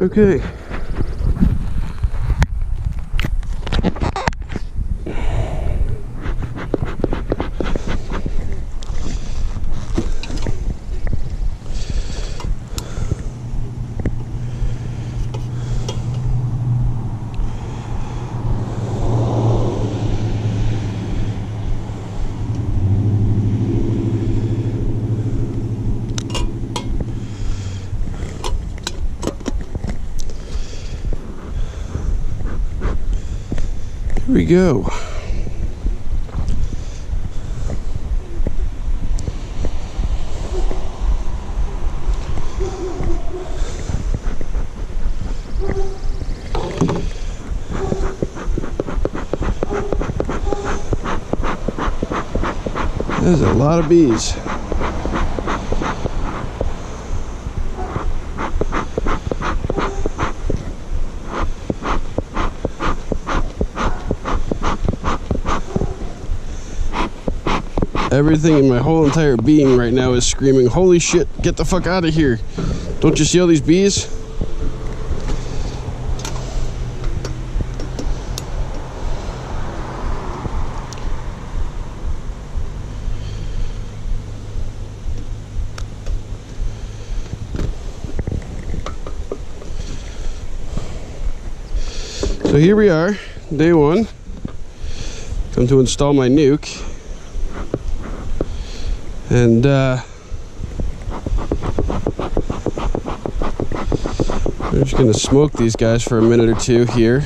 Okay. Here we go. There's a lot of bees. Everything in my whole entire being right now is screaming, holy shit, get the fuck out of here. Don't you see all these bees? So here we are, day one. Come to install my NUC. And we're just gonna smoke these guys for a minute or two here.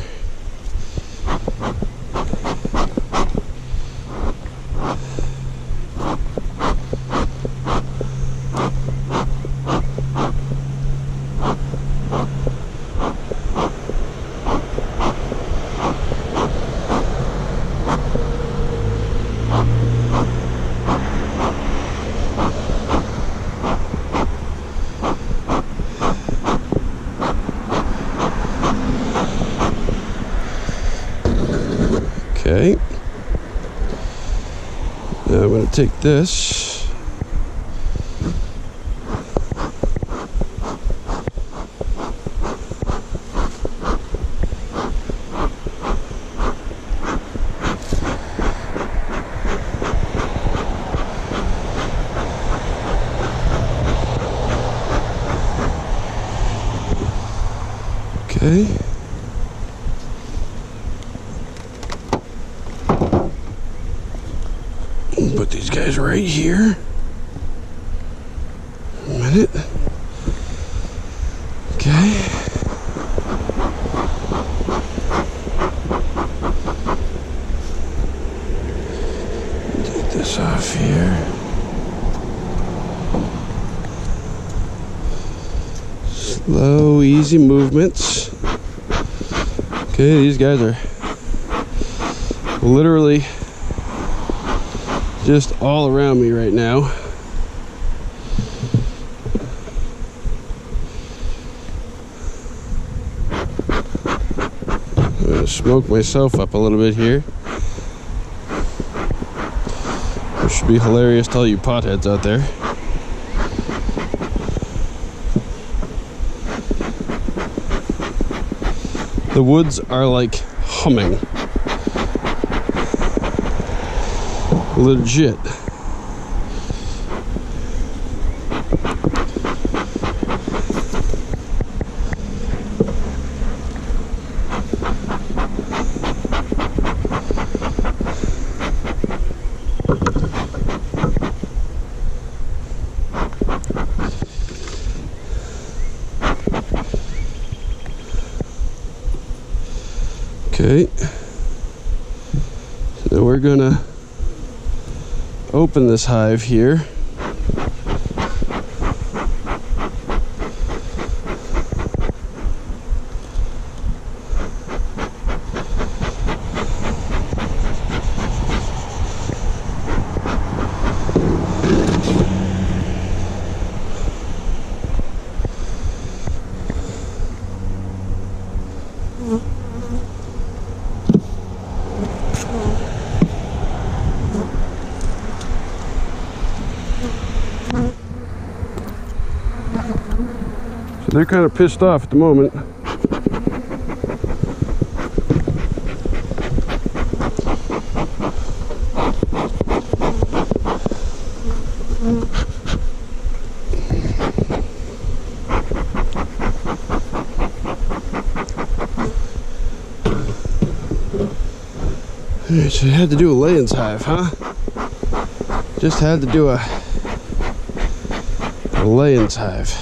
Okay. Now I'm going to take this. Okay. Put these guys right here. A minute. Okay. Take this off here. Slow, easy movements. Okay, these guys are literally just all around me right now. I'm gonna smoke myself up a little bit here. Which should be hilarious to all you potheads out there. The woods are like humming. Legit. Okay. So we're gonna open this hive here. they're kind of pissed off at the moment. Alright, so I had to do a Layens hive, huh? Just had to do a Layens hive.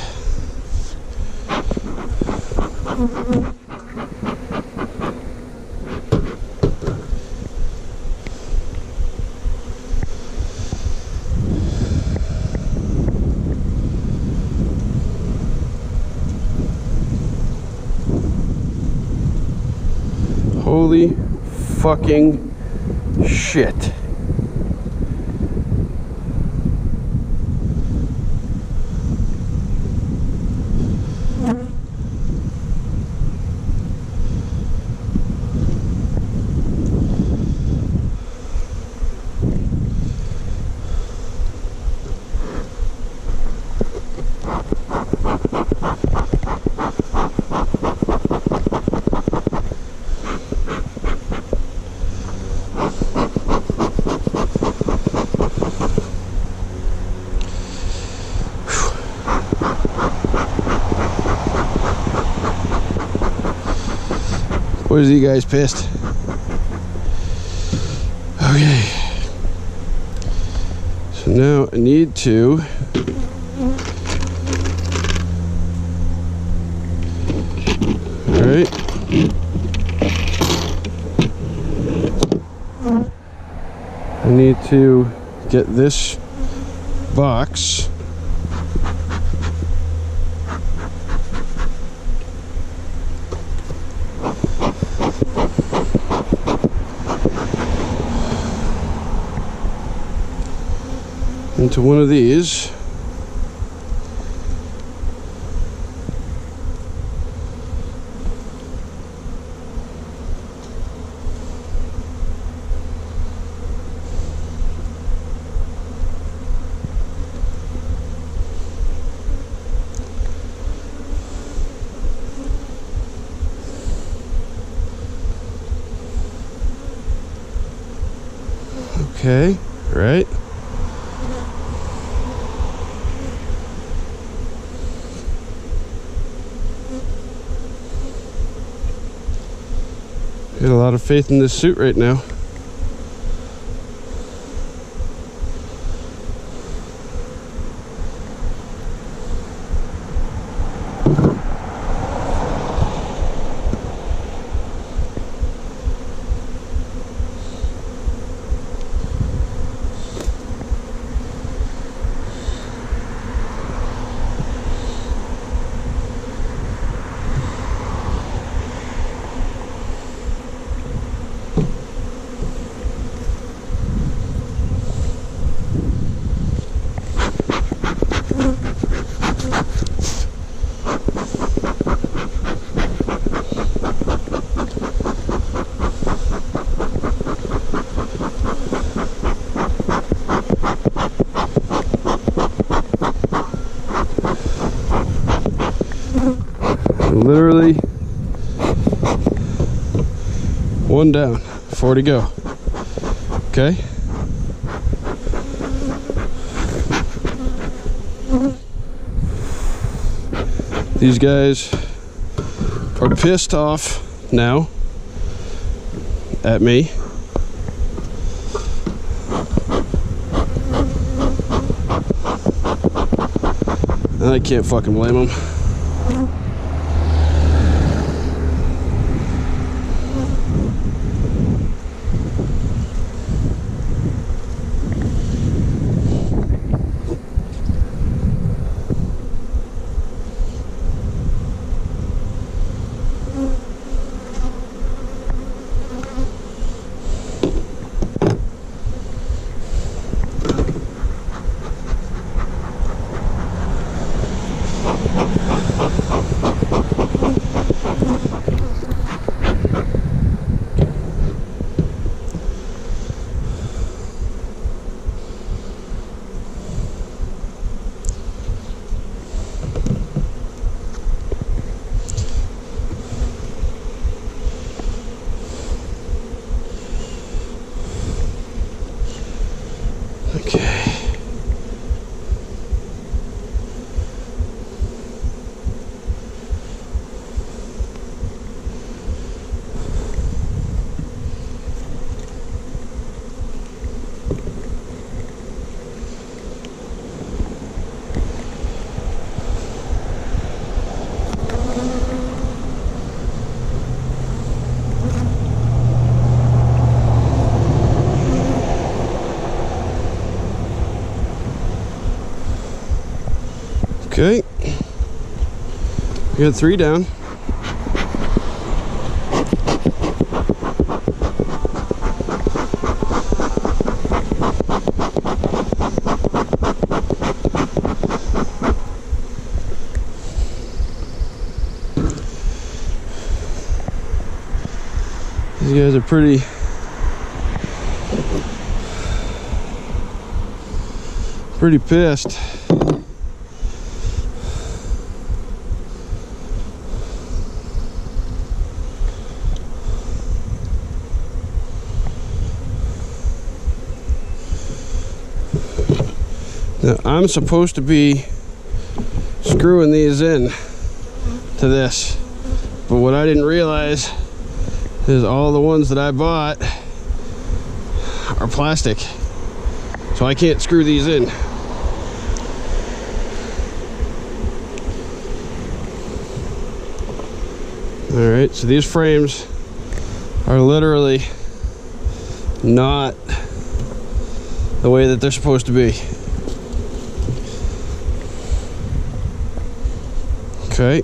Holy fucking shit. Boys, are you guys pissed? Okay. So now I need to alright. I need to get this box into one of these. Okay, right. Got a lot of faith in this suit right now. Literally one down, 4 to go. Okay. These guys are pissed off now at me. And I can't fucking blame them. Okay. We got 3 down. These guys are pretty pissed. Now, I'm supposed to be screwing these in to this, but what I didn't realize is all the ones that I bought are plastic, so I can't screw these in. Alright, so these frames are literally not the way that they're supposed to be. Okay.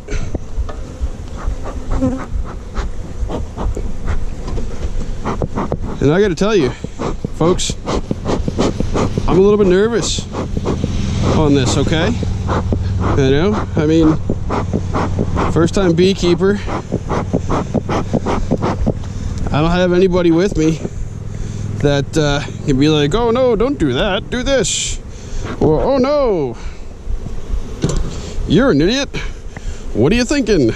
And I gotta tell you, folks, I'm a little bit nervous on this, okay? You know, I mean, first time beekeeper. I don't have anybody with me that can be like, oh no, don't do that, do this. Or, oh no, you're an idiot. What are you thinking?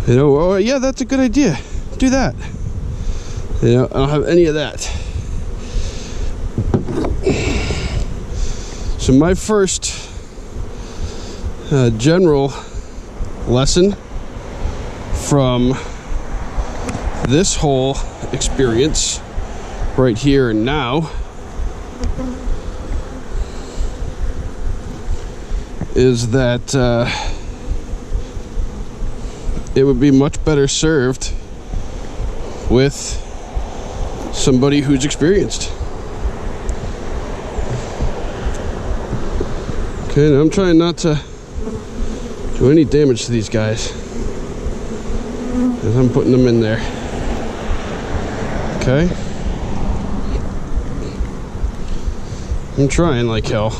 You know, oh yeah, that's a good idea. Do that. You know, I don't have any of that. So my first general lesson from this whole experience right here and now is that it would be much better served with somebody who's experienced. Okay, now I'm trying not to do any damage to these guys as I'm putting them in there. Okay. I'm trying like hell.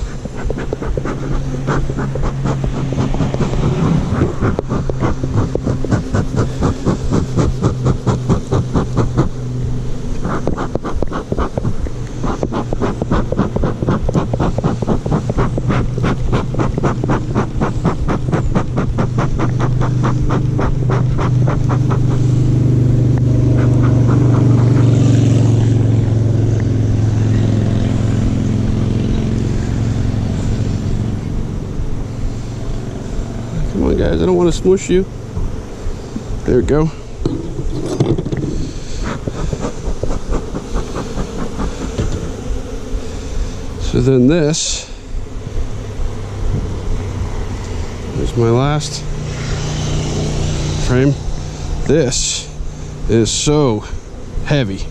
Come on, guys, I don't want to smush you. There we go. So then this is my last frame. This is so heavy.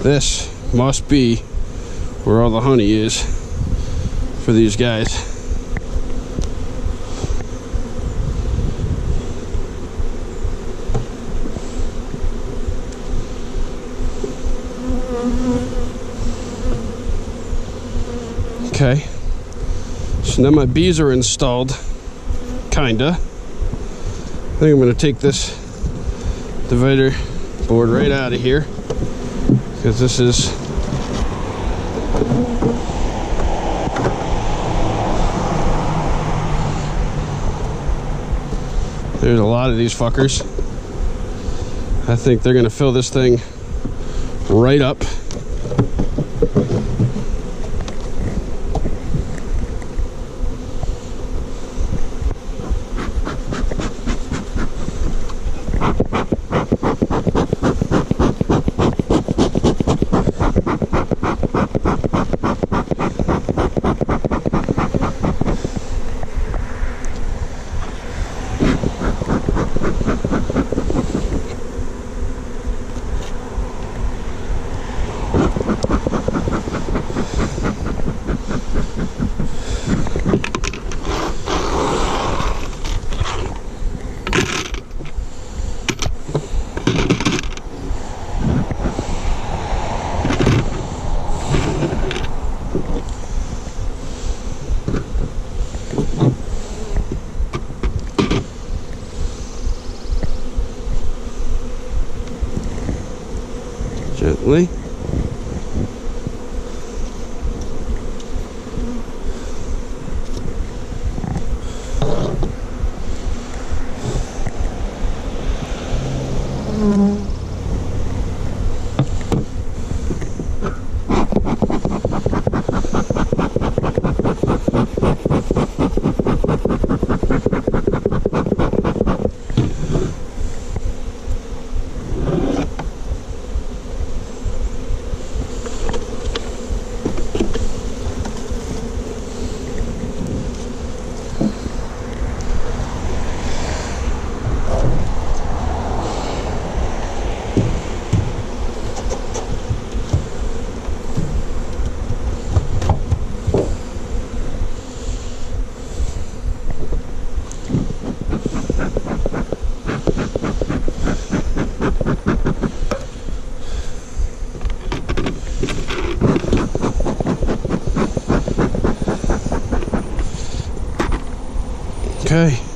This must be where all the honey is for these guys. Okay, so now my bees are installed, kinda. I think I'm gonna take this divider board right out of here, because this is there's a lot of these fuckers. I think they're gonna fill this thing right up. Gently. Okay.